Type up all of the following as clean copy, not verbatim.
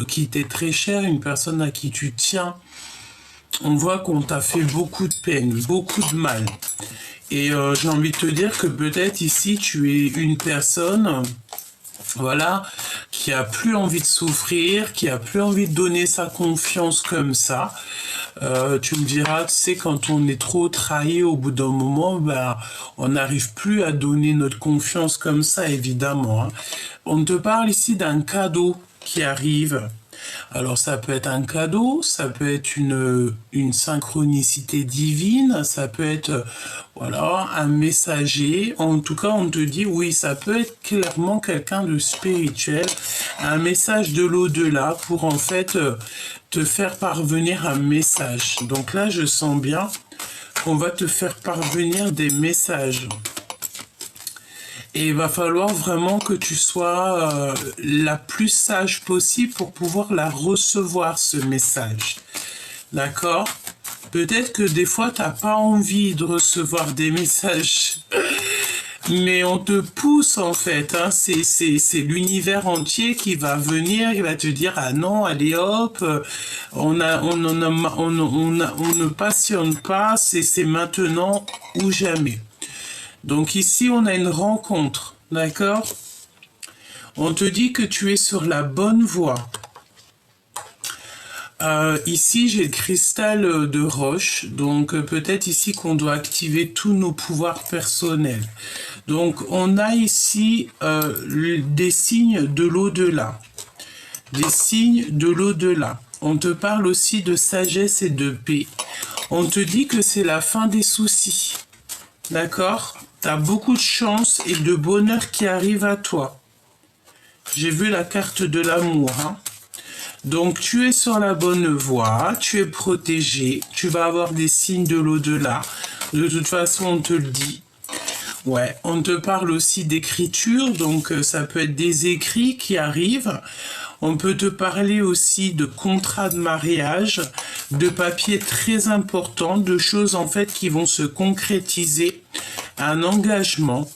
qui t'est très chère, une personne à qui tu tiens. On voit qu'on t'a fait beaucoup de peine, beaucoup de mal. Et j'ai envie de te dire que peut-être ici, tu es une personne, voilà, qui a plus envie de souffrir, qui a plus envie de donner sa confiance comme ça. Tu me diras, tu sais, quand on est trop trahi au bout d'un moment, ben, on n'arrive plus à donner notre confiance comme ça, évidemment, hein. On te parle ici d'un cadeau qui arrive. Alors ça peut être un cadeau, ça peut être une synchronicité divine, ça peut être voilà, un messager. En tout cas, on te dit oui, ça peut être clairement quelqu'un de spirituel, un message de l'au-delà pour en fait te faire parvenir un message. Donc là, je sens bien qu'on va te faire parvenir des messages. Et il va falloir vraiment que tu sois la plus sage possible pour pouvoir la recevoir, ce message. D'accord? Peut-être que des fois, tu n'as pas envie de recevoir des messages, mais on te pousse en fait. Hein. C'est l'univers entier qui va venir, il va te dire ah non, allez hop, on ne passionne pas, c'est maintenant ou jamais. Donc ici, on a une rencontre, d'accord? On te dit que tu es sur la bonne voie. Ici, j'ai le cristal de roche, donc peut-être ici qu'on doit activer tous nos pouvoirs personnels. Donc, on a ici des signes de l'au-delà. Des signes de l'au-delà. On te parle aussi de sagesse et de paix. On te dit que c'est la fin des soucis. D'accord? T'as beaucoup de chance et de bonheur qui arrive à toi. J'ai vu la carte de l'amour. Hein. Donc tu es sur la bonne voie, tu es protégé, tu vas avoir des signes de l'au-delà. De toute façon, on te le dit. Ouais, on te parle aussi d'écriture, donc ça peut être des écrits qui arrivent. On peut te parler aussi de contrats de mariage, de papiers très importants, de choses en fait qui vont se concrétiser, un engagement.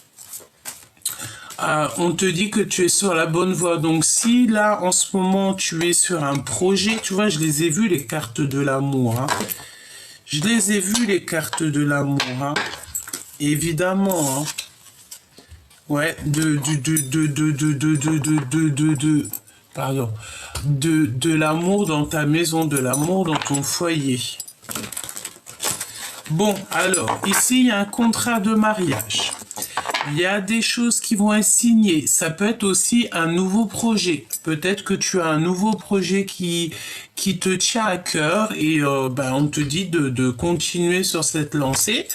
On te dit que tu es sur la bonne voie. Donc si là en ce moment tu es sur un projet, tu vois, je les ai vus les cartes de l'amour. Hein. Je les ai vus les cartes de l'amour. Hein. Évidemment. Hein. Ouais, pardon, de l'amour dans ta maison, de l'amour dans ton foyer. Bon, alors, ici, il y a un contrat de mariage. Il y a des choses qui vont être signées. Ça peut être aussi un nouveau projet. Peut-être que tu as un nouveau projet qui te tient à cœur et on te dit de continuer sur cette lancée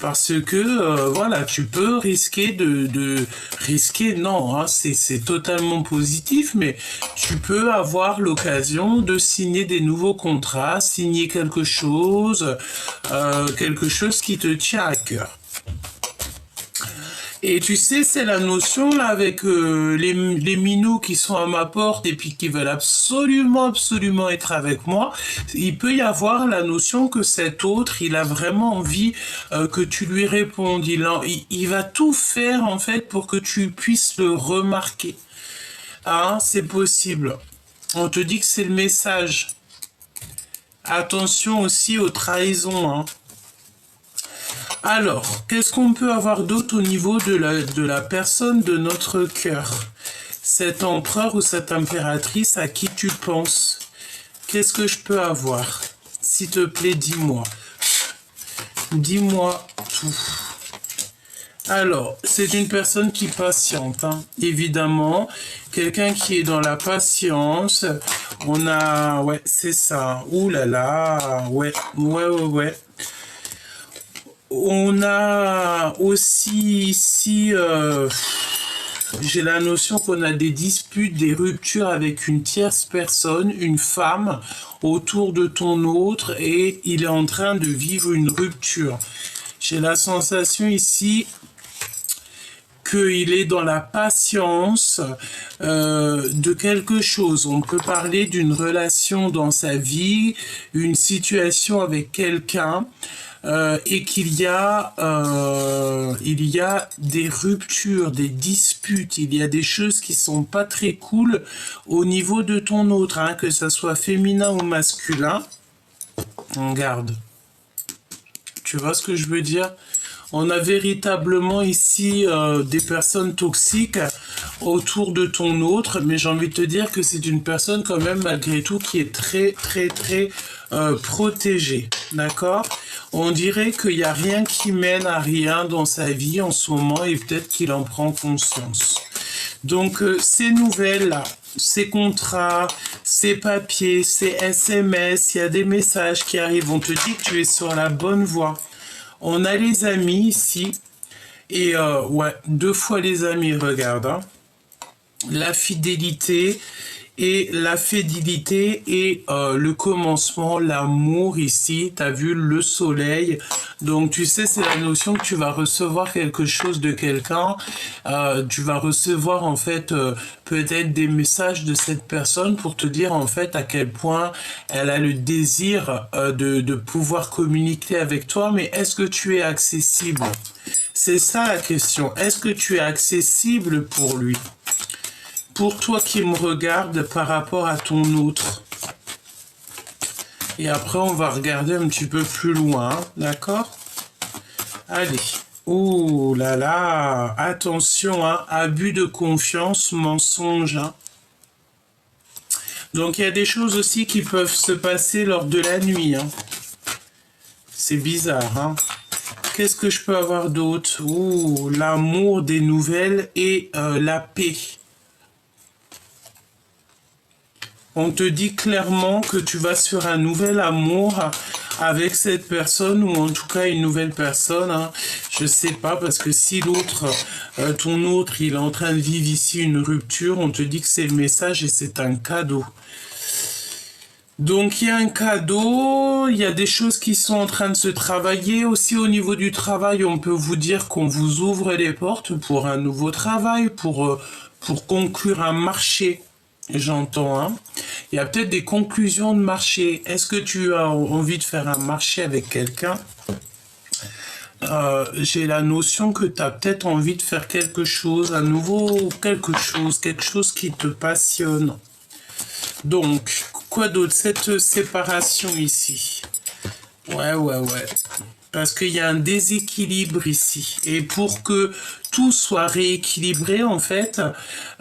parce que voilà, tu peux risquer de risquer, non, hein, c'est totalement positif, mais tu peux avoir l'occasion de signer des nouveaux contrats, signer quelque chose qui te tient à cœur. Et tu sais, c'est la notion là avec les minots qui sont à ma porte et puis qui veulent absolument être avec moi. Il peut y avoir la notion que cet autre, il a vraiment envie que tu lui répondes. Il va tout faire en fait pour que tu puisses le remarquer. Ah, c'est possible. On te dit que c'est le message. Attention aussi aux trahisons, hein. Alors, qu'est-ce qu'on peut avoir d'autre au niveau de la personne de notre cœur? Cet empereur ou cette impératrice à qui tu penses? Qu'est-ce que je peux avoir? S'il te plaît, dis-moi. Dis-moi tout. Alors, c'est une personne qui patiente, hein, évidemment. Quelqu'un qui est dans la patience. On a... Ouais, c'est ça. Ouh là là. Ouais. On a aussi ici, j'ai la notion qu'on a des disputes, des ruptures avec une tierce personne, une femme, autour de ton autre, et il est en train de vivre une rupture. J'ai la sensation ici qu'il est dans la patience de quelque chose. On peut parler d'une relation dans sa vie, une situation avec quelqu'un, et qu'il y a, il y a des ruptures, des disputes, il y a des choses qui sont pas très cool au niveau de ton autre, hein, que ça soit féminin ou masculin. Regarde. Tu vois ce que je veux dire? On a véritablement ici des personnes toxiques autour de ton autre, mais j'ai envie de te dire que c'est une personne quand même malgré tout qui est très protégée, d'accord? On dirait qu'il n'y a rien qui mène à rien dans sa vie en ce moment et peut-être qu'il en prend conscience. Donc ces nouvelles-là, ces contrats, ces papiers, ces SMS, il y a des messages qui arrivent, on te dit que tu es sur la bonne voie. On a les amis ici, et ouais, 2 fois les amis, regarde, hein. La fidélité et le commencement, l'amour ici, t'as vu le soleil, donc tu sais c'est la notion que tu vas recevoir quelque chose de quelqu'un, tu vas recevoir en fait peut-être des messages de cette personne pour te dire en fait à quel point elle a le désir de pouvoir communiquer avec toi, mais est-ce que tu es accessible? C'est ça la question, est-ce que tu es accessible pour lui? Pour toi qui me regarde par rapport à ton autre. Et après, on va regarder un petit peu plus loin, d'accord? Allez. Oh là là, attention, hein, abus de confiance, mensonge. Hein. Donc, il y a des choses aussi qui peuvent se passer lors de la nuit. Hein. C'est bizarre, hein? Qu'est-ce que je peux avoir d'autre? Oh, l'amour des nouvelles et la paix. On te dit clairement que tu vas sur un nouvel amour avec cette personne ou en tout cas une nouvelle personne. Hein. Je sais pas parce que si l'autre, ton autre, il est en train de vivre ici une rupture, on te dit que c'est le message et c'est un cadeau. Donc il y a un cadeau, il y a des choses qui sont en train de se travailler. Aussi au niveau du travail, on peut vous dire qu'on vous ouvre les portes pour un nouveau travail, pour conclure un marché. J'entends, hein. Il y a peut-être des conclusions de marché. Est-ce que tu as envie de faire un marché avec quelqu'un? J'ai la notion que tu as peut-être envie de faire quelque chose, un nouveau quelque chose qui te passionne. Donc, quoi d'autre? Cette séparation ici. Ouais. Parce qu'il y a un déséquilibre ici. Et pour que tout soit rééquilibré, en fait,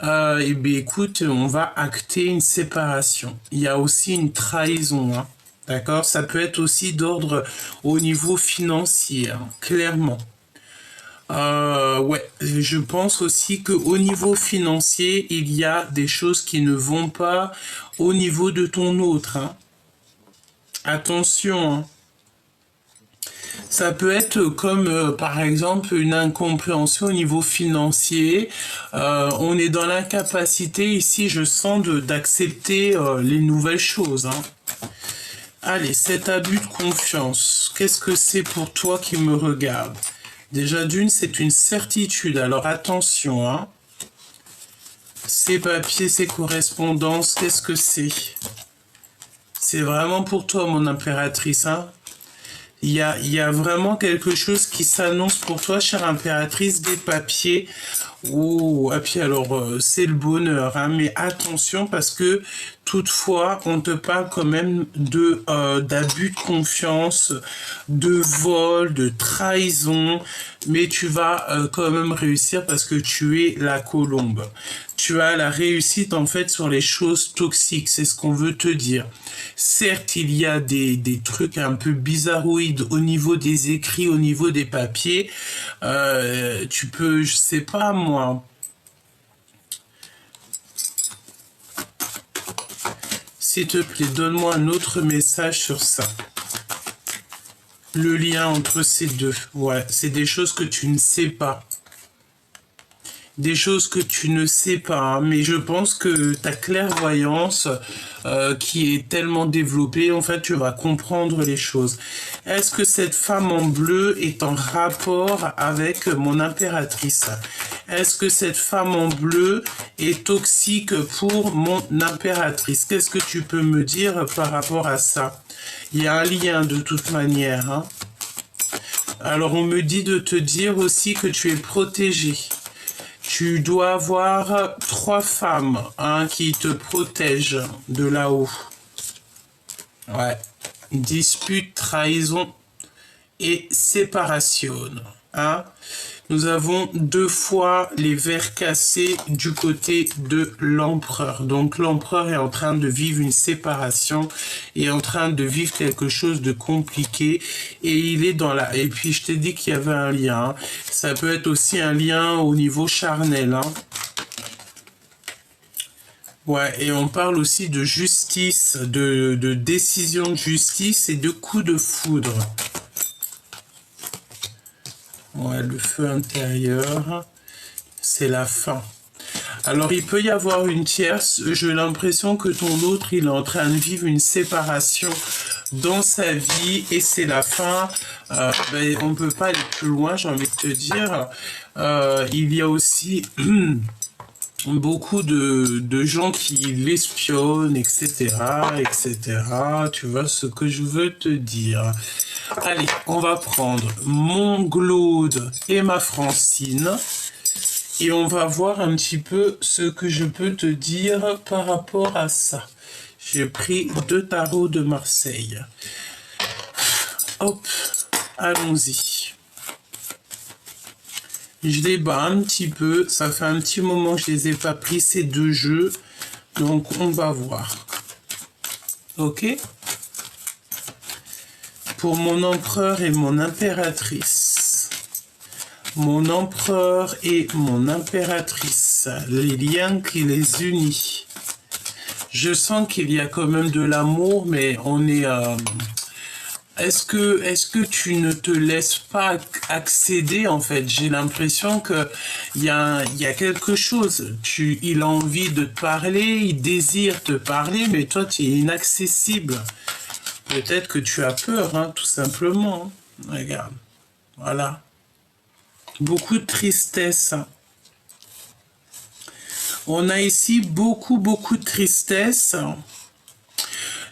eh bien, écoute, on va acter une séparation. Il y a aussi une trahison, hein. D'accord? Ça peut être aussi d'ordre au niveau financier, hein, clairement. Ouais, je pense aussi qu'au niveau financier, il y a des choses qui ne vont pas au niveau de ton autre, hein. Attention, hein. Ça peut être comme, par exemple, une incompréhension au niveau financier. On est dans l'incapacité, ici, je sens, d'accepter les nouvelles choses. Hein. Allez, cet abus de confiance, qu'est-ce que c'est pour toi qui me regarde? Déjà, d'une, c'est une certitude. Alors, attention, hein. Ces papiers, ces correspondances, qu'est-ce que c'est? C'est vraiment pour toi, mon impératrice, hein. Il y a vraiment quelque chose qui s'annonce pour toi, chère impératrice, des papiers. Oh, et puis alors, c'est le bonheur, hein, mais attention parce que toutefois, on te parle quand même d'abus de confiance, de vol, de trahison, mais tu vas quand même réussir parce que tu es la colombe. Tu as la réussite en fait sur les choses toxiques, c'est ce qu'on veut te dire. Certes, il y a des trucs un peu bizarroïdes au niveau des écrits, au niveau des papiers. Tu peux, je sais pas moi. S'il te plaît, donne-moi un autre message sur ça. Le lien entre ces deux. Ouais, c'est des choses que tu ne sais pas. Des choses que tu ne sais pas, hein, mais je pense que ta clairvoyance qui est tellement développée, en fait, tu vas comprendre les choses. Est-ce que cette femme en bleu est en rapport avec mon impératrice? Est-ce que cette femme en bleu est toxique pour mon impératrice? Qu'est-ce que tu peux me dire par rapport à ça? Il y a un lien de toute manière, hein. Alors, on me dit de te dire aussi que tu es protégé. Tu dois avoir 3 femmes, hein, qui te protègent de là-haut. Ouais. Dispute, trahison et séparation. Hein. Nous avons 2 fois les verres cassés du côté de l'empereur. Donc l'empereur est en train de vivre une séparation, est en train de vivre quelque chose de compliqué et il est dans la... Et puis je t'ai dit qu'il y avait un lien. Hein. Ça peut être aussi un lien au niveau charnel. Hein. Ouais, et on parle aussi de justice, de décision de justice et de coup de foudre. Ouais, le feu intérieur, c'est la fin. Alors, il peut y avoir une tierce. J'ai l'impression que ton autre, il est en train de vivre une séparation dans sa vie et c'est la fin. Ben, on ne peut pas aller plus loin, j'ai envie de te dire. Il y a aussi beaucoup de gens qui l'espionnent, etc., etc. Tu vois ce que je veux te dire. Allez, on va prendre mon Glaude et ma Francine. Et on va voir un petit peu ce que je peux te dire par rapport à ça. J'ai pris 2 tarots de Marseille. Hop, allons-y. Je les bats un petit peu. Ça fait un petit moment que je les ai pas pris, ces 2 jeux. Donc, on va voir. Ok ? Pour mon empereur et mon impératrice. Mon empereur et mon impératrice. Les liens qui les unissent. Je sens qu'il y a quand même de l'amour, mais on est... Est-ce que tu ne te laisses pas accéder, en fait? J'ai l'impression que il y a quelque chose. Il a envie de te parler, il désire te parler, mais toi, tu es inaccessible. Peut-être que tu as peur, hein, tout simplement. Regarde. Voilà. Beaucoup de tristesse. On a ici beaucoup de tristesse.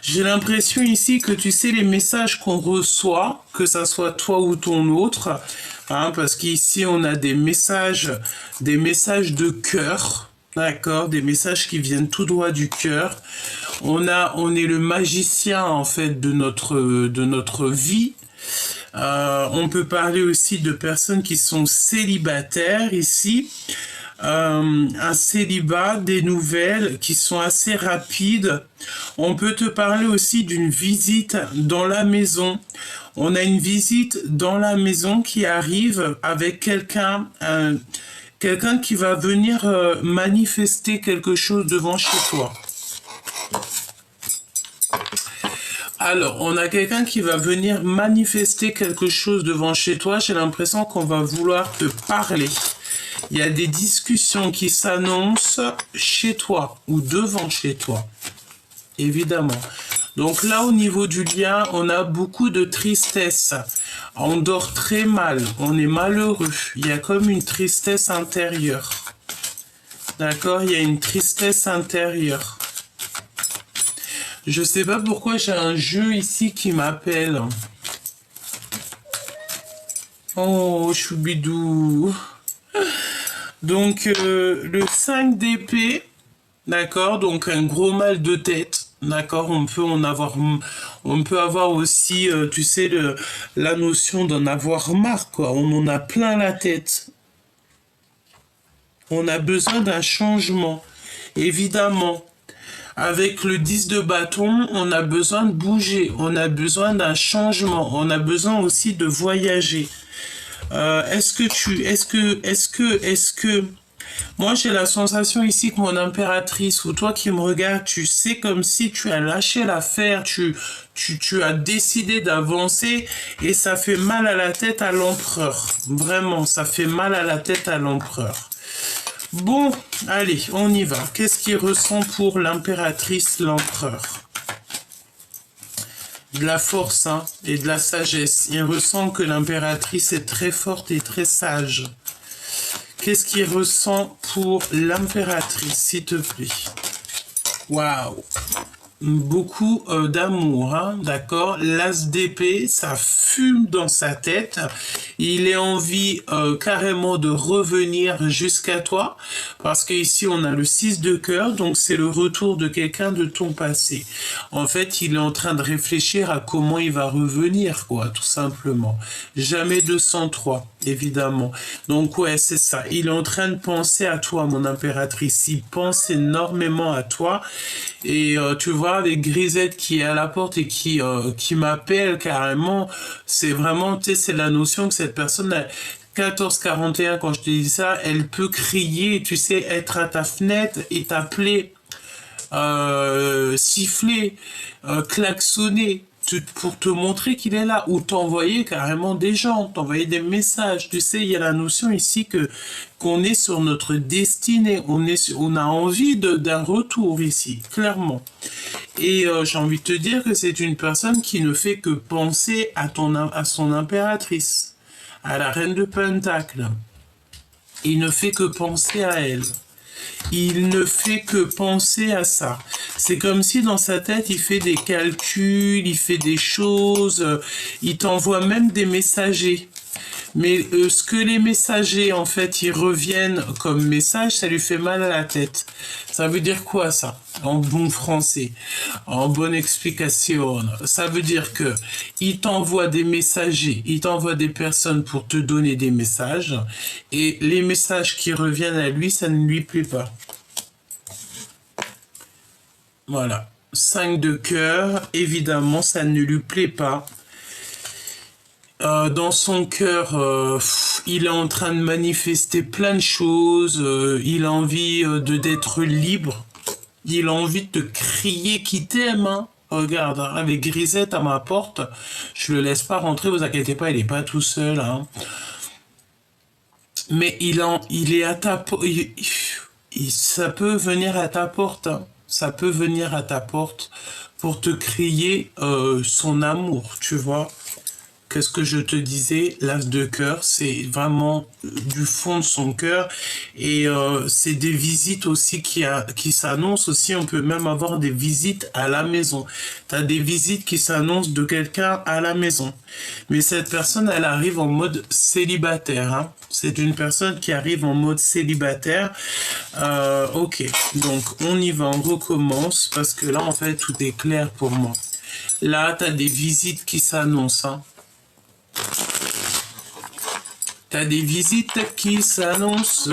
J'ai l'impression ici que tu sais les messages qu'on reçoit, que ça soit toi ou ton autre, hein, parce qu'ici on a des messages de cœur, d'accord, des messages qui viennent tout droit du cœur. On est le magicien en fait de notre vie. On peut parler aussi de personnes qui sont célibataires ici. Un célibat, des nouvelles qui sont assez rapides. On peut te parler aussi d'une visite dans la maison. On a une visite dans la maison qui arrive avec quelqu'un qui va venir manifester quelque chose devant chez toi. Alors, on a quelqu'un qui va venir manifester quelque chose devant chez toi. J'ai l'impression qu'on va vouloir te parler. Il y a des discussions qui s'annoncent chez toi ou devant chez toi, évidemment. Donc là, au niveau du lien, on a beaucoup de tristesse. On dort très mal, on est malheureux. Il y a comme une tristesse intérieure. D'accord? Il y a une tristesse intérieure. Je sais pas pourquoi j'ai un jeu ici qui m'appelle. Oh, choubidou. Donc, le 5 d'épée, d'accord, donc un gros mal de tête, d'accord, on peut avoir aussi, tu sais, la notion d'en avoir marre, quoi, on en a plein la tête. On a besoin d'un changement, évidemment. Avec le 10 de bâton, on a besoin de bouger, on a besoin d'un changement, on a besoin aussi de voyager. Est-ce que moi j'ai la sensation ici que mon impératrice ou toi qui me regardes, tu sais comme si tu as lâché l'affaire, tu as décidé d'avancer et ça fait mal à la tête à l'empereur. Vraiment, ça fait mal à la tête à l'empereur. Bon, allez, on y va. Qu'est-ce qu'il ressent pour l'impératrice, l'empereur? De la force, hein, et de la sagesse. Il ressent que l'impératrice est très forte et très sage. qu'est-ce qu'il ressent pour l'impératrice, s'il te plaît? Waouh! Beaucoup d'amour, hein, d'accord? L'as d'épée, ça fume dans sa tête. Il est envie carrément de revenir jusqu'à toi, parce qu'ici on a le 6 de cœur, donc c'est le retour de quelqu'un de ton passé. En fait, il est en train de réfléchir à comment il va revenir, quoi, tout simplement. Jamais 203, évidemment. Donc ouais, c'est ça. Il est en train de penser à toi, mon impératrice. Il pense énormément à toi. Et tu vois, avec Grisette qui est à la porte et qui m'appelle carrément, c'est vraiment, tu sais, c'est la notion que cette personne a 1441, quand je te dis ça, elle peut crier, tu sais, être à ta fenêtre et t'appeler, siffler, klaxonner, pour te montrer qu'il est là, ou t'envoyer carrément des gens, t'envoyer des messages. Tu sais, il y a la notion ici que qu'on est sur notre destinée, on a envie d'un retour ici, clairement. Et j'ai envie de te dire que c'est une personne qui ne fait que penser à son impératrice, à la reine de Pentacle. Il ne fait que penser à elle. Il ne fait que penser à ça. C'est comme si dans sa tête, il fait des calculs, il fait des choses, il t'envoie même des messagers. Mais ce que les messagers, en fait, ils reviennent comme message, ça lui fait mal à la tête. Ça veut dire quoi, ça? En bon français, en bonne explication. Ça veut dire que il t'envoie des messagers, il t'envoie des personnes pour te donner des messages, et les messages qui reviennent à lui, ça ne lui plaît pas. Voilà. 5 de cœur, évidemment, ça ne lui plaît pas. Dans son cœur, il est en train de manifester plein de choses. Il a envie d'être libre. Il a envie de te crier qu'il t'aime. Hein. Regarde, hein, avec Grisette à ma porte, je le laisse pas rentrer. Vous inquiétez pas, il est pas tout seul. Hein. Mais il est à ta porte. Ça peut venir à ta porte. Hein. Ça peut venir à ta porte pour te crier son amour, tu vois. Qu'est-ce que je te disais, l'as de cœur, c'est vraiment du fond de son cœur, et c'est des visites aussi qui s'annoncent aussi. On peut même avoir des visites à la maison. Tu as des visites qui s'annoncent de quelqu'un à la maison. Mais cette personne, elle arrive en mode célibataire. Hein. C'est une personne qui arrive en mode célibataire. Ok, donc on y va, on recommence, parce que là, en fait, tout est clair pour moi. Là, tu as des visites qui s'annoncent. Hein. T'as des visites qui s'annoncent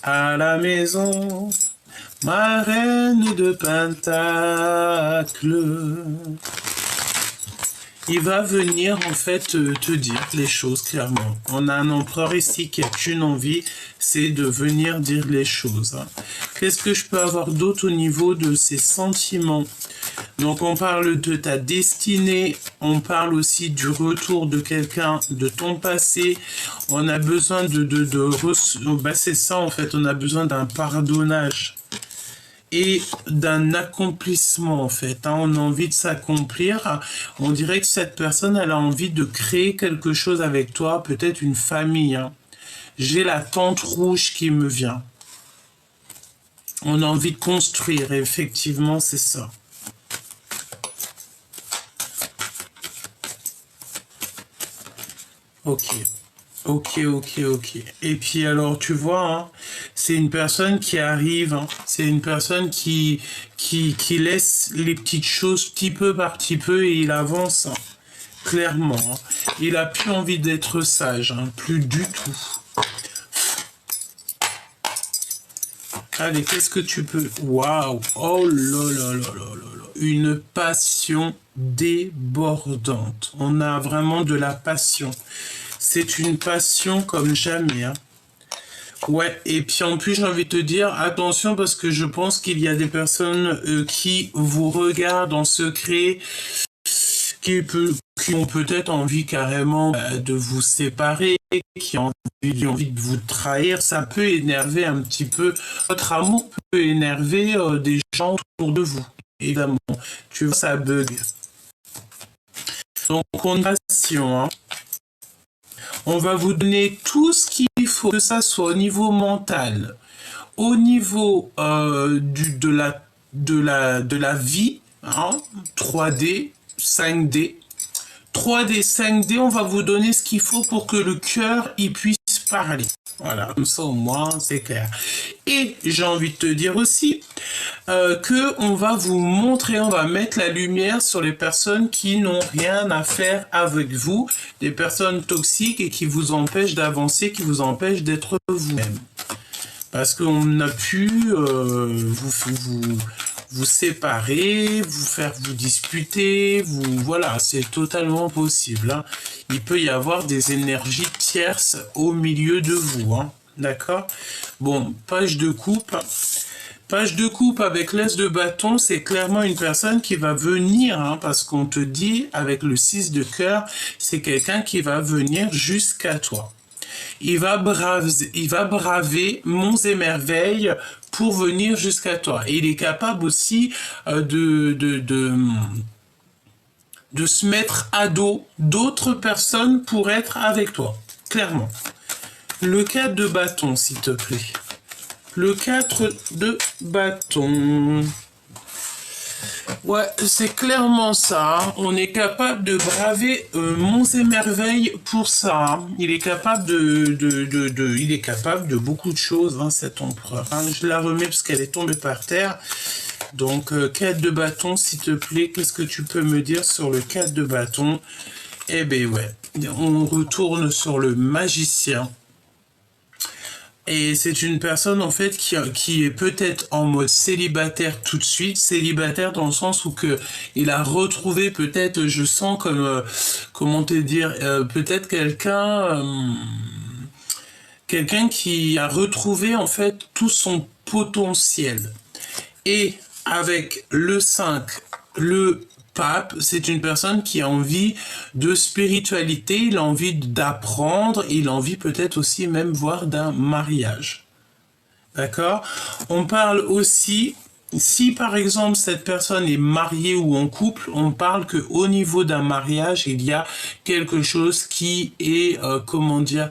à la maison, ma reine de Pentacle. Il va venir en fait te dire les choses clairement. On a un empereur ici qui a qu'une envie, c'est de venir dire les choses. Hein. Qu'est-ce que je peux avoir d'autre au niveau de ses sentiments? Donc on parle de ta destinée, on parle aussi du retour de quelqu'un de ton passé. On a besoin bah c'est ça en fait, on a besoin d'un pardonnage et d'un accomplissement en fait. Hein. On a envie de s'accomplir. On dirait que cette personne, elle a envie de créer quelque chose avec toi, peut-être une famille. Hein. J'ai la tente rouge qui me vient. On a envie de construire, et effectivement, c'est ça. Ok. Ok. Et puis alors, tu vois, hein, c'est une personne qui arrive, hein, c'est une personne qui laisse les petites choses petit peu par petit peu, et il avance, hein, clairement. Hein. Il a plus envie d'être sage, hein, plus du tout. Allez, qu'est-ce que tu peux... Waouh! Oh là là là là là là! Une passion débordante. On a vraiment de la passion. C'est une passion comme jamais. Hein. Ouais, et puis en plus, j'ai envie de te dire, attention, parce que je pense qu'il y a des personnes qui vous regardent en secret, qui ont peut-être envie carrément de vous séparer, qui ont envie de vous trahir. Ça peut énerver un petit peu. Votre amour peut énerver des gens autour de vous, évidemment. Tu vois, ça bug. Donc, on a passion, hein. On va vous donner tout ce qu'il faut, que ça soit au niveau mental, au niveau de la vie, hein, 3D, 5D. 3D, 5D, on va vous donner ce qu'il faut pour que le cœur y puisse parler. Voilà, comme ça au moins c'est clair. Et j'ai envie de te dire aussi que on va vous montrer, on va mettre la lumière sur les personnes qui n'ont rien à faire avec vous, des personnes toxiques et qui vous empêchent d'avancer, qui vous empêchent d'être vous-même. Parce qu'on a pu vous séparer, vous faire vous disputer, voilà, c'est totalement possible. Hein. Il peut y avoir des énergies tierces au milieu de vous, hein. D'accord? Bon, page de coupe. Page de coupe avec l'As de bâton, c'est clairement une personne qui va venir, hein, parce qu'on te dit, avec le 6 de cœur, c'est quelqu'un qui va venir jusqu'à toi. Il va braver monts et merveilles pour venir jusqu'à toi. Et il est capable aussi de se mettre à dos d'autres personnes pour être avec toi. Clairement. Le 4 de bâton, s'il te plaît. Le 4 de bâton. Ouais, c'est clairement ça. Hein. On est capable de braver monts et merveilles pour ça. Hein. Il est capable il est capable de beaucoup de choses, hein, cet empereur. Hein. Je la remets parce qu'elle est tombée par terre. Donc, 4 de bâton, s'il te plaît, qu'est-ce que tu peux me dire sur le 4 de bâton? Eh ben ouais, on retourne sur le magicien. Et c'est une personne en fait qui est peut-être en mode célibataire tout de suite, célibataire dans le sens où que il a retrouvé peut-être, je sens comme comment te dire, peut-être quelqu'un qui a retrouvé en fait tout son potentiel. Et avec le 5, le pape, c'est une personne qui a envie de spiritualité, il a envie d'apprendre, il a envie peut-être aussi même voir d'un mariage. D'accord? On parle aussi, si par exemple cette personne est mariée ou en couple, on parle que au niveau d'un mariage, il y a quelque chose qui est, comment dire,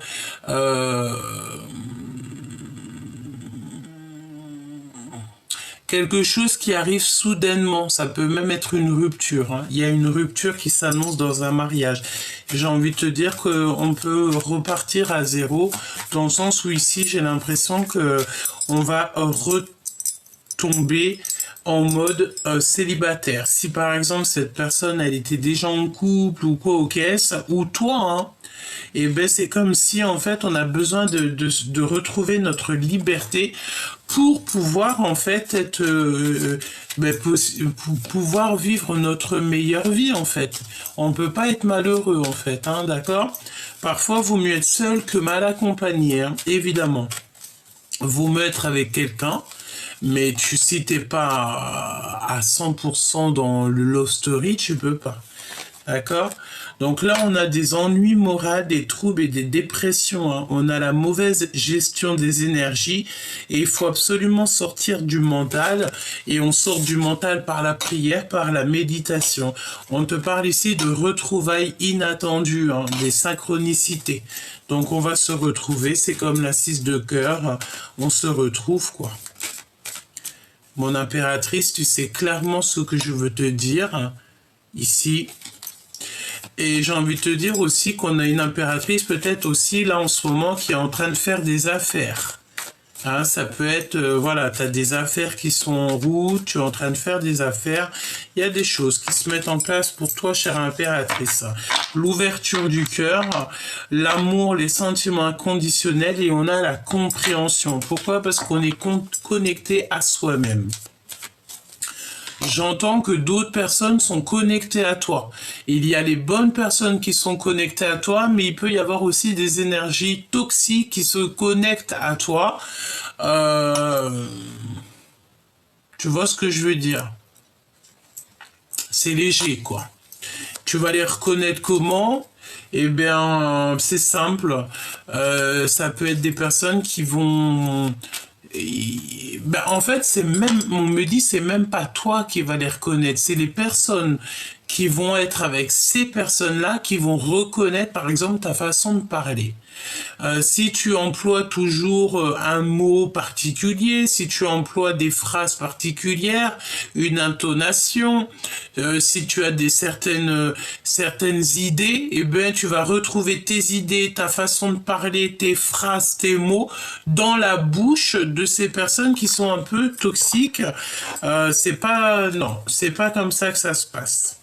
quelque chose qui arrive soudainement, ça peut même être une rupture. Hein. Il y a une rupture qui s'annonce dans un mariage. J'ai envie de te dire qu'on peut repartir à zéro, dans le sens où ici j'ai l'impression que on va retomber en mode célibataire. Si par exemple cette personne elle était déjà en couple ou quoi au caisse, ou toi, hein, et ben c'est comme si en fait on a besoin de retrouver notre liberté pour pouvoir en fait être pour pouvoir vivre notre meilleure vie en fait. On peut pas être malheureux en fait, hein, d'accord? Parfois vaut mieux être seul que mal accompagné, hein, évidemment. Vaut mieux être avec quelqu'un, mais si t'es pas à 100% dans le love story, tu peux pas. D'accord? Donc là, on a des ennuis moraux, des troubles et des dépressions. Hein. On a la mauvaise gestion des énergies et il faut absolument sortir du mental. Et on sort du mental par la prière, par la méditation. On te parle ici de retrouvailles inattendues, hein, des synchronicités. Donc on va se retrouver, c'est comme la 6 de cœur, on se retrouve quoi. Mon impératrice, tu sais clairement ce que je veux te dire, hein, ici. Et j'ai envie de te dire aussi qu'on a une impératrice peut-être aussi là en ce moment qui est en train de faire des affaires. Hein, ça peut être, voilà, tu as des affaires qui sont en route, tu es en train de faire des affaires. Il y a des choses qui se mettent en place pour toi, chère impératrice. L'ouverture du cœur, l'amour, les sentiments inconditionnels et on a la compréhension. Pourquoi? Parce qu'on est connecté à soi-même. J'entends que d'autres personnes sont connectées à toi. Il y a les bonnes personnes qui sont connectées à toi, mais il peut y avoir aussi des énergies toxiques qui se connectent à toi. Tu vois ce que je veux dire? C'est léger, quoi. Tu vas les reconnaître comment? Eh bien, c'est simple. Ça peut être des personnes qui vont... Ben, en fait, c'est même, on me dit, c'est même pas toi qui va les reconnaître, c'est les personnes qui vont être avec ces personnes-là, qui vont reconnaître, par exemple, ta façon de parler. Si tu emploies toujours un mot particulier, si tu emploies des phrases particulières, une intonation, si tu as certaines idées, eh bien tu vas retrouver tes idées, ta façon de parler, tes phrases, tes mots dans la bouche de ces personnes qui sont un peu toxiques. C'est pas comme ça que ça se passe.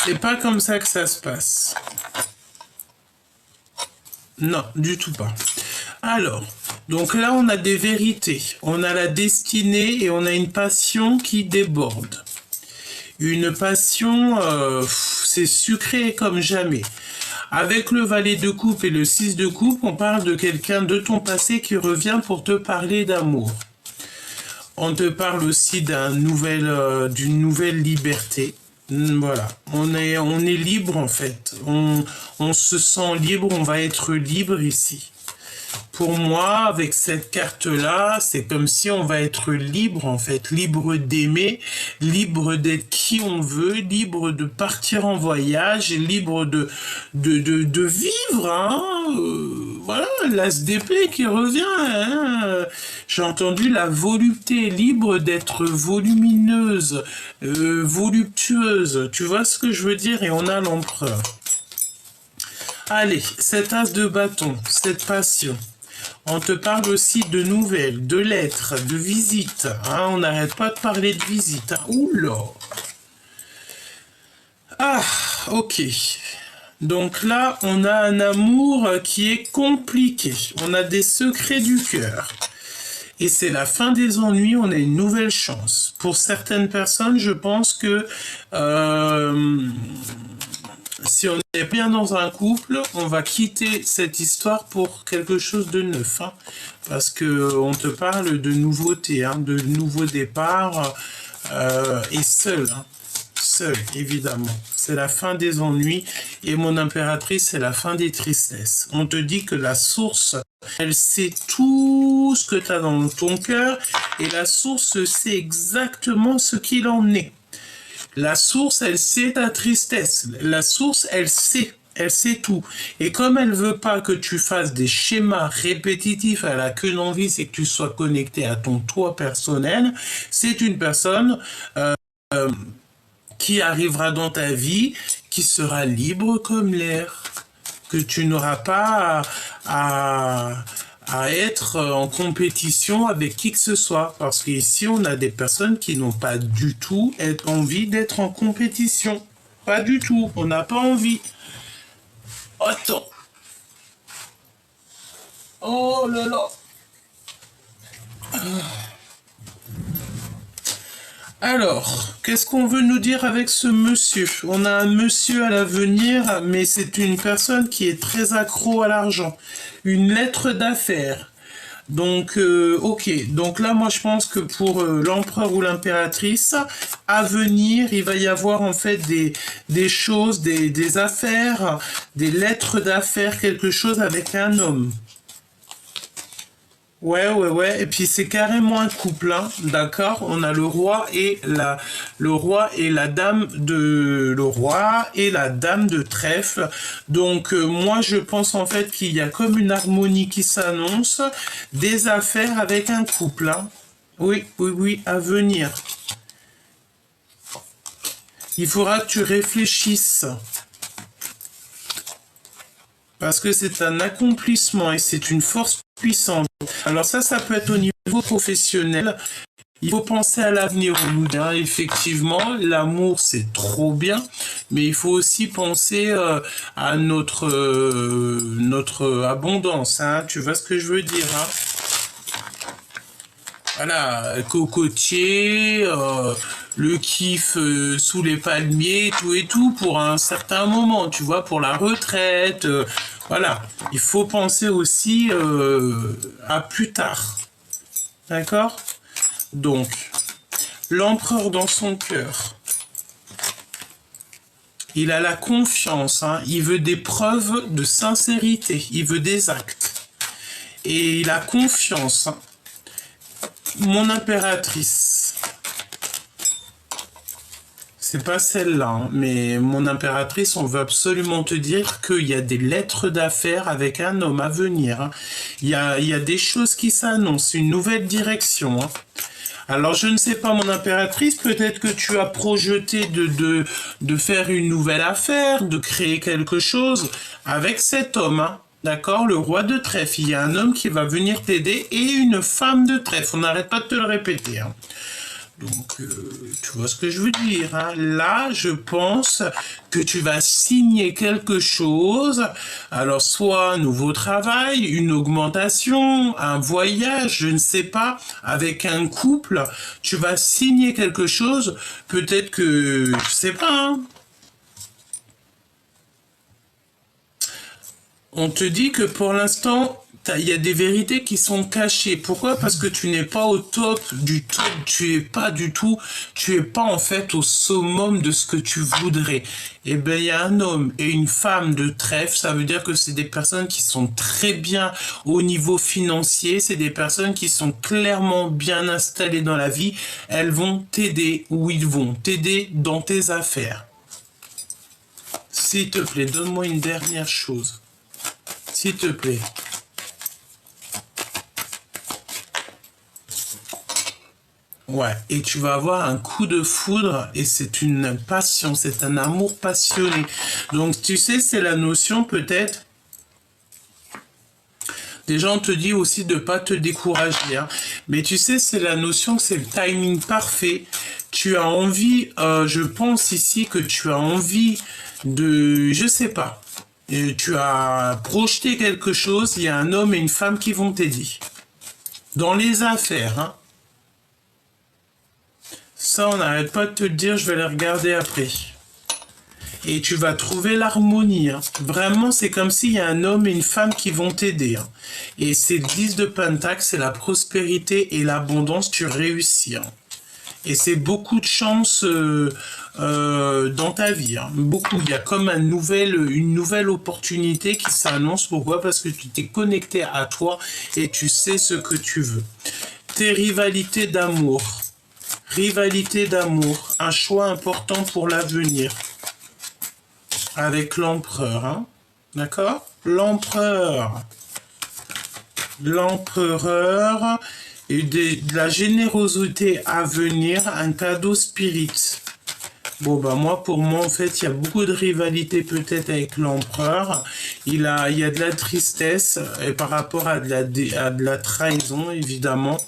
C'est pas comme ça que ça se passe. Non, du tout pas. Alors, donc là, on a des vérités. On a la destinée et on a une passion qui déborde. Une passion, c'est sucré comme jamais. Avec le valet de coupe et le 6 de coupe, on parle de quelqu'un de ton passé qui revient pour te parler d'amour. On te parle aussi d'une nouvelle liberté. Voilà, on est libre en fait. On se sent libre, on va être libre ici. Pour moi, avec cette carte-là, c'est comme si on va être libre en fait, libre d'aimer, libre d'être qui on veut, libre de partir en voyage, libre de vivre. Hein. Voilà, l'ASDP qui revient. Hein. J'ai entendu la volupté, libre d'être volumineuse, voluptueuse. Tu vois ce que je veux dire? Et on a l'empereur. Allez, cet as de bâton, cette passion. On te parle aussi de nouvelles, de lettres, de visites. Hein, on n'arrête pas de parler de visites. Hein. Oula. Ah, ok. Donc là, on a un amour qui est compliqué. On a des secrets du cœur. Et c'est la fin des ennuis, on a une nouvelle chance. Pour certaines personnes, je pense que si on est bien dans un couple, on va quitter cette histoire pour quelque chose de neuf. Hein, parce que on te parle de nouveauté, hein, de nouveaux départs, et seul. Hein, seul, évidemment. C'est la fin des ennuis. Et mon impératrice, c'est la fin des tristesses. On te dit que la source, elle sait tout ce que tu as dans ton cœur. Et la source sait exactement ce qu'il en est. La source, elle sait ta tristesse. La source, elle sait tout. Et comme elle veut pas que tu fasses des schémas répétitifs à la queue d'envie, c'est que tu sois connecté à ton toi personnel, c'est une personne qui arrivera dans ta vie, qui sera libre comme l'air, que tu n'auras pas à être en compétition avec qui que ce soit. Parce qu'ici, on a des personnes qui n'ont pas du tout envie d'être en compétition. Pas du tout. On n'a pas envie. Attends. Oh là là. Alors, qu'est-ce qu'on veut nous dire avec ce monsieur? On a un monsieur à l'avenir, mais c'est une personne qui est très accro à l'argent. Une lettre d'affaires. Donc, ok. Donc là, moi, je pense que pour l'empereur ou l'impératrice, à venir, il va y avoir en fait des choses, des affaires, des lettres d'affaires, quelque chose avec un homme. Ouais. Et puis c'est carrément un couple, hein, d'accord? On a le roi et la dame de trèfle. Donc moi je pense en fait qu'il y a comme une harmonie qui s'annonce, des affaires avec un couple, hein. Oui, à venir. Il faudra que tu réfléchisses. Parce que c'est un accomplissement et c'est une force puissante. Alors ça peut être au niveau professionnel. Il faut penser à l'avenir au boudin. Effectivement, l'amour, c'est trop bien. Mais il faut aussi penser à notre abondance. Hein. Tu vois ce que je veux dire, hein? Voilà, cocotier, le kiff sous les palmiers, tout et tout, pour un certain moment, tu vois, pour la retraite. Voilà, il faut penser aussi à plus tard. D'accord? Donc, l'empereur dans son cœur. Il a la confiance, hein, il veut des preuves de sincérité, il veut des actes. Et il a confiance, hein. Mon impératrice, c'est pas celle-là, hein, mais mon impératrice, on veut absolument te dire qu'il y a des lettres d'affaires avec un homme à venir. Hein. Il y a des choses qui s'annoncent, une nouvelle direction. Hein. Alors, je ne sais pas, mon impératrice, peut-être que tu as projeté de faire une nouvelle affaire, de créer quelque chose avec cet homme, hein. D'accord? Le roi de trèfle. Il y a un homme qui va venir t'aider et une femme de trèfle. On n'arrête pas de te le répéter, hein. Donc, tu vois ce que je veux dire, hein. Là, je pense que tu vas signer quelque chose. Alors, soit un nouveau travail, une augmentation, un voyage, je ne sais pas, avec un couple. Tu vas signer quelque chose. Peut-être que, je sais pas, hein. On te dit que pour l'instant, il y a des vérités qui sont cachées. Pourquoi? Parce que tu n'es pas au top du top. Tu es pas en fait au summum de ce que tu voudrais. Eh bien, il y a un homme et une femme de trèfle. Ça veut dire que c'est des personnes qui sont très bien au niveau financier. C'est des personnes qui sont clairement bien installées dans la vie. Elles vont t'aider ou ils vont t'aider dans tes affaires. S'il te plaît, donne-moi une dernière chose. S'il te plaît. Ouais, et tu vas avoir un coup de foudre et c'est une passion, c'est un amour passionné. Donc tu sais, c'est la notion peut-être. Déjà, on te dit aussi de pas te décourager, hein. Mais tu sais, c'est la notion que c'est le timing parfait. Tu as envie, je pense ici que tu as envie de, je sais pas. Et tu as projeté quelque chose, il y a un homme et une femme qui vont t'aider. Dans les affaires, hein. Ça, on n'arrête pas de te le dire, je vais les regarder après. Et tu vas trouver l'harmonie, hein. Vraiment, c'est comme s'il y a un homme et une femme qui vont t'aider, hein. Et c'est le 10 de Pentacle, c'est la prospérité et l'abondance, tu réussis, hein. Et c'est beaucoup de chance dans ta vie, hein. Beaucoup. Il y a comme une nouvelle opportunité qui s'annonce. Pourquoi? Parce que tu t'es connecté à toi et tu sais ce que tu veux. Tes rivalités d'amour. Rivalité d'amour. Un choix important pour l'avenir. Avec l'empereur, hein. D'accord? L'empereur. L'empereur. Et de la générosité à venir, un cadeau spirit. Bon, bah pour moi, en fait, il y a beaucoup de rivalité peut-être avec l'empereur. Il y a de la tristesse et par rapport à de la trahison, évidemment.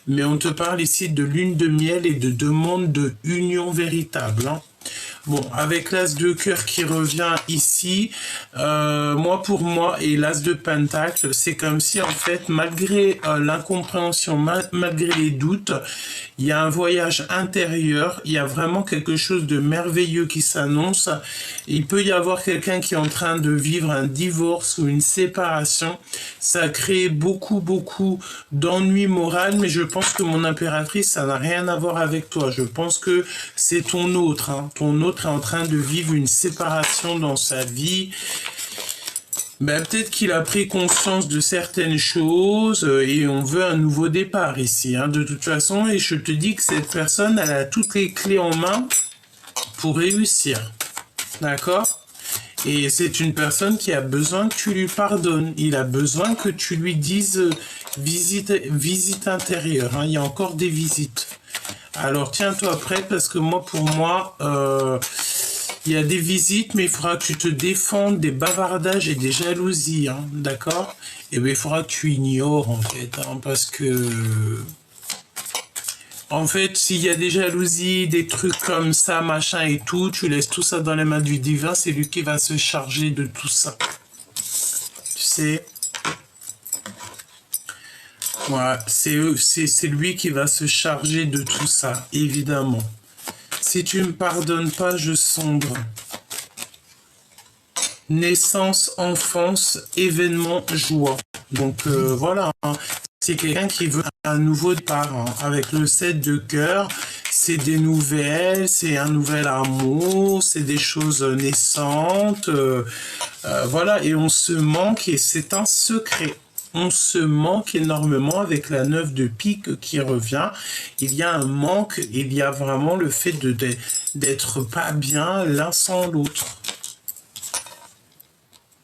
Mais on te parle ici de lune de miel et de demande de union véritable, hein. Bon, avec l'as de cœur qui revient ici, pour moi, et l'as de pentacle, c'est comme si, en fait, malgré l'incompréhension, malgré les doutes, il y a un voyage intérieur, il y a vraiment quelque chose de merveilleux qui s'annonce. Il peut y avoir quelqu'un qui est en train de vivre un divorce ou une séparation. Ça crée beaucoup d'ennuis moraux, mais je pense que mon impératrice, ça n'a rien à voir avec toi. Je pense que c'est ton autre, hein. Ton autre est en train de vivre une séparation dans sa vie. Ben, peut-être qu'il a pris conscience de certaines choses et on veut un nouveau départ ici, hein, de toute façon. Et je te dis que cette personne, elle a toutes les clés en main pour réussir. D'accord? Et c'est une personne qui a besoin que tu lui pardonnes. Il a besoin que tu lui dises visite intérieure, hein. Il y a encore des visites. Alors tiens-toi prêt parce que pour moi, il y a des visites, mais il faudra que tu te défendes des bavardages et des jalousies, hein, d'accord? Et bien il faudra que tu ignores en fait, hein, parce que en fait, s'il y a des jalousies, des trucs comme ça, machin et tout, tu laisses tout ça dans les mains du divin, c'est lui qui va se charger de tout ça. Tu sais? Ouais, c'est lui qui va se charger de tout ça, évidemment. Si tu me pardonnes pas, je sombre. Naissance, enfance, événement, joie. Donc voilà, hein. C'est quelqu'un qui veut un nouveau départ, hein. Avec le 7 de cœur, c'est des nouvelles, c'est un nouvel amour, c'est des choses naissantes. Voilà, et on se manque et c'est un secret. on se manque énormément avec la 9 de pique qui revient. Il y a un manque, il y a vraiment le fait d'être pas bien l'un sans l'autre.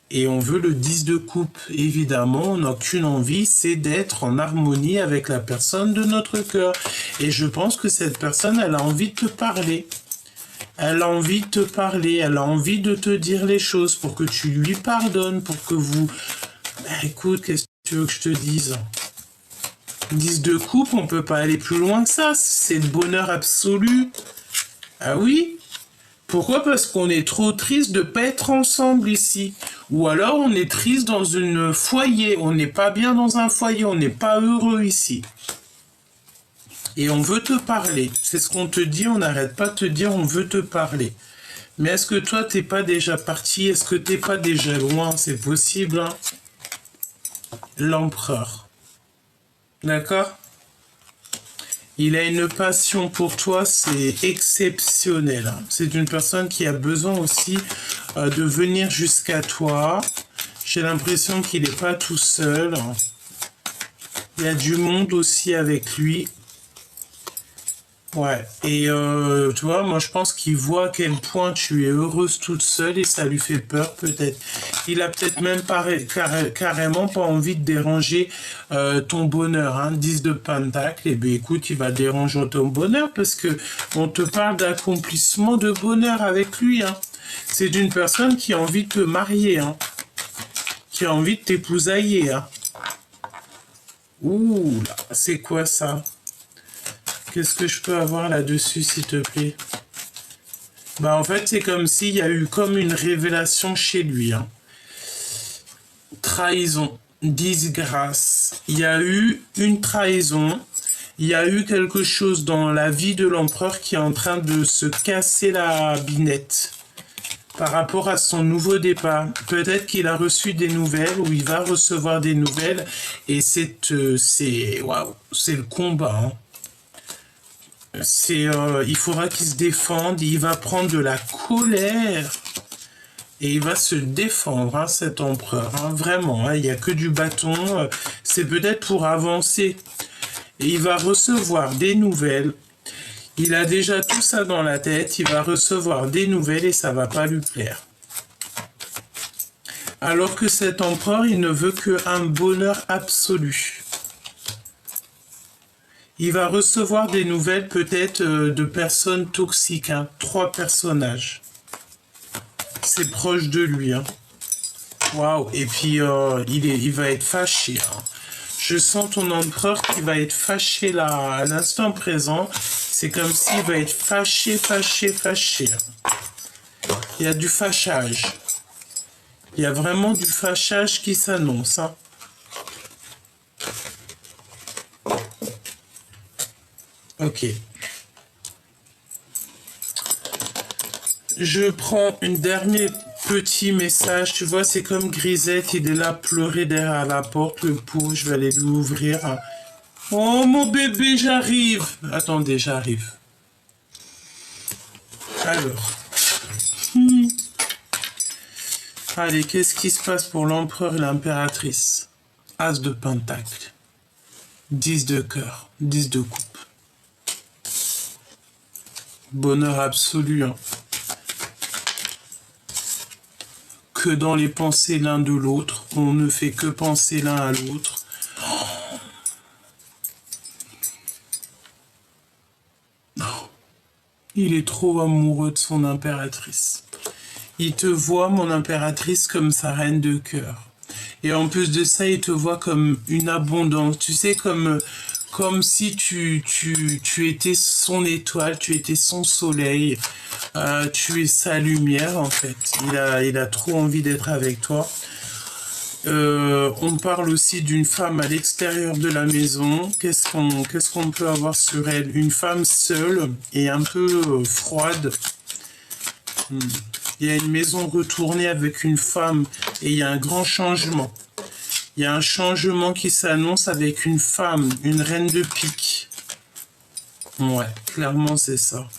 Et on veut le 10 de coupe. Évidemment, on n'a qu'une envie, c'est d'être en harmonie avec la personne de notre cœur. Et je pense que cette personne, elle a envie de te parler. Elle a envie de te parler, elle a envie de te dire les choses pour que tu lui pardonnes, pour que vous... écoute, qu'est-ce que tu veux que je te dise? 10 de coupe, on peut pas aller plus loin que ça. C'est le bonheur absolu. Ah oui? Pourquoi? Parce qu'on est trop triste de pas être ensemble ici. Ou alors on est triste dans un foyer. On n'est pas bien dans un foyer. On n'est pas heureux ici. Et on veut te parler. C'est ce qu'on te dit. On n'arrête pas de te dire on veut te parler. Mais est-ce que toi t'es pas déjà parti? Est-ce que t'es pas déjà loin? C'est possible, hein? L'empereur. D'accord? Il a une passion pour toi, c'est exceptionnel. C'est une personne qui a besoin aussi de venir jusqu'à toi. J'ai l'impression qu'il n'est pas tout seul. Il y a du monde aussi avec lui. Ouais, et tu vois, moi je pense qu'il voit à quel point tu es heureuse toute seule et ça lui fait peur peut-être. Il a peut-être même pas carrément pas envie de déranger ton bonheur, hein. 10 de pentacle, et bien écoute, il va déranger ton bonheur parce que on te parle d'accomplissement de bonheur avec lui, hein. C'est d'une personne qui a envie de te marier, hein. Qui a envie de t'épousailler, hein. Ouh, là, c'est quoi ça? Qu'est-ce que je peux avoir là-dessus, s'il te plaît? Bah, en fait, c'est comme s'il y a eu comme une révélation chez lui, hein. Trahison, disgrâce. Il y a eu une trahison. Il y a eu quelque chose dans la vie de l'empereur qui est en train de se casser la binette par rapport à son nouveau départ. Peut-être qu'il a reçu des nouvelles ou il va recevoir des nouvelles et waouh, c'est le combat, hein. Il faudra qu'il se défende, il va prendre de la colère et il va se défendre, hein, cet empereur, hein, vraiment, hein, il n'y a que du bâton, c'est peut-être pour avancer. Et il va recevoir des nouvelles, il a déjà tout ça dans la tête, il va recevoir des nouvelles et ça va pas lui plaire. Alors que cet empereur, il ne veut qu'un bonheur absolu. Il va recevoir des nouvelles peut-être de personnes toxiques, hein. 3 personnages. C'est proche de lui, hein. Waouh. Et puis il va être fâché, hein. Je sens ton empereur qui va être fâché là à l'instant présent. C'est comme s'il va être fâché. Il y a du fâchage. Il y a vraiment du fâchage qui s'annonce, hein. Ok. Je prends un dernier petit message. Tu vois, c'est comme Grisette, il est là pleurer derrière la porte. Le pauvre, je vais aller lui ouvrir. Oh, mon bébé, j'arrive. Attendez, j'arrive. Alors. Allez, qu'est-ce qui se passe pour l'empereur et l'impératrice? As de pentacle. 10 de cœur. 10 de coupe. Bonheur absolu, hein. Que dans les pensées l'un de l'autre, on ne fait que penser l'un à l'autre. Oh. Il est trop amoureux de son impératrice. Il te voit, mon impératrice, comme sa reine de cœur. Et en plus de ça, il te voit comme une abondance. Tu sais, comme si tu étais son étoile, tu étais son soleil, tu es sa lumière en fait. Il a trop envie d'être avec toi. On parle aussi d'une femme à l'extérieur de la maison. Qu'est-ce qu'on peut avoir sur elle? Une femme seule et un peu froide. Il y a une maison retournée avec une femme et il y a un grand changement. Il y a un changement qui s'annonce avec une femme, une reine de pique. Ouais, clairement c'est ça.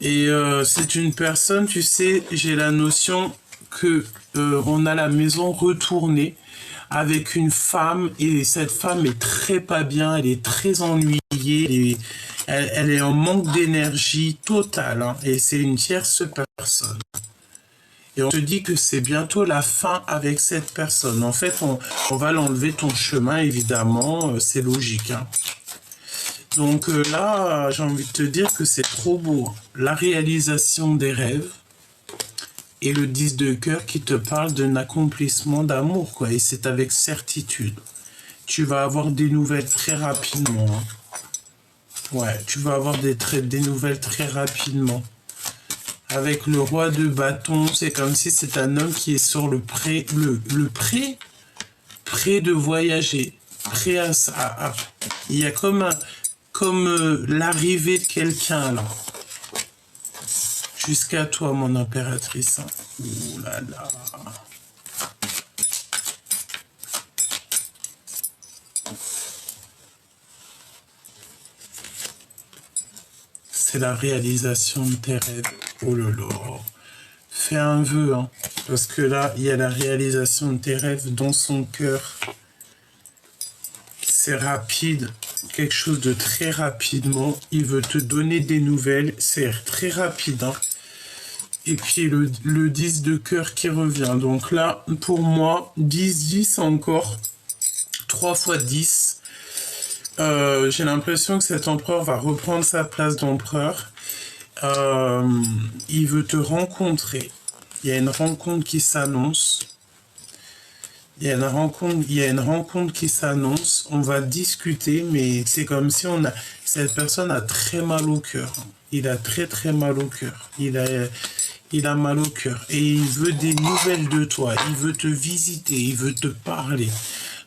Et c'est une personne, tu sais, j'ai la notion que on a la maison retournée avec une femme, et cette femme est très pas bien, elle est très ennuyée, elle est en manque d'énergie totale, hein, et c'est une tierce personne. Et on te dit que c'est bientôt la fin avec cette personne. En fait, on va l'enlever ton chemin, évidemment, c'est logique, hein. Donc là, j'ai envie de te dire que c'est trop beau, hein. La réalisation des rêves et le 10 de cœur qui te parle d'un accomplissement d'amour, quoi. Et c'est avec certitude. Tu vas avoir des nouvelles très rapidement, hein. Ouais, tu vas avoir des nouvelles très rapidement. Avec le roi de bâton, c'est comme si c'est un homme qui est sur le pré de voyager, prêt à ça. Il y a comme l'arrivée de quelqu'un là. Jusqu'à toi, mon impératrice. Ouh là là. C'est la réalisation de tes rêves. Oh là là. Fais un vœu, hein. Parce que là, il y a la réalisation de tes rêves dans son cœur. C'est rapide. Quelque chose de très rapidement. Il veut te donner des nouvelles. C'est très rapide, hein. Et puis le 10 de cœur qui revient. Donc là, pour moi, 10 encore. 3 fois 10. J'ai l'impression que cet empereur va reprendre sa place d'empereur. Il veut te rencontrer. Il y a une rencontre qui s'annonce. Il y a une rencontre qui s'annonce. On va discuter, mais c'est comme si cette personne a très mal au cœur. Il a très très mal au cœur. Il a mal au cœur. Et il veut des nouvelles de toi. Il veut te visiter. Il veut te parler.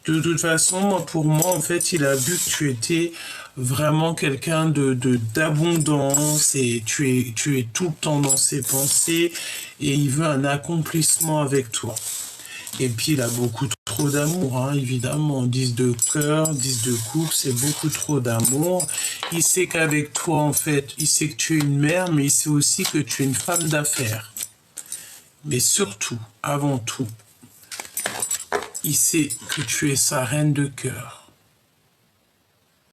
De toute façon, pour moi, en fait, il a vu que tu étais vraiment quelqu'un d'abondance, et tu es tout le temps dans ses pensées, et il veut un accomplissement avec toi. Et puis, il a beaucoup trop d'amour, hein, évidemment. 10 de cœur, 10 de coupe, c'est beaucoup trop d'amour. Il sait qu'avec toi, en fait, il sait que tu es une mère, mais il sait aussi que tu es une femme d'affaires. Mais surtout, avant tout, il sait que tu es sa reine de cœur.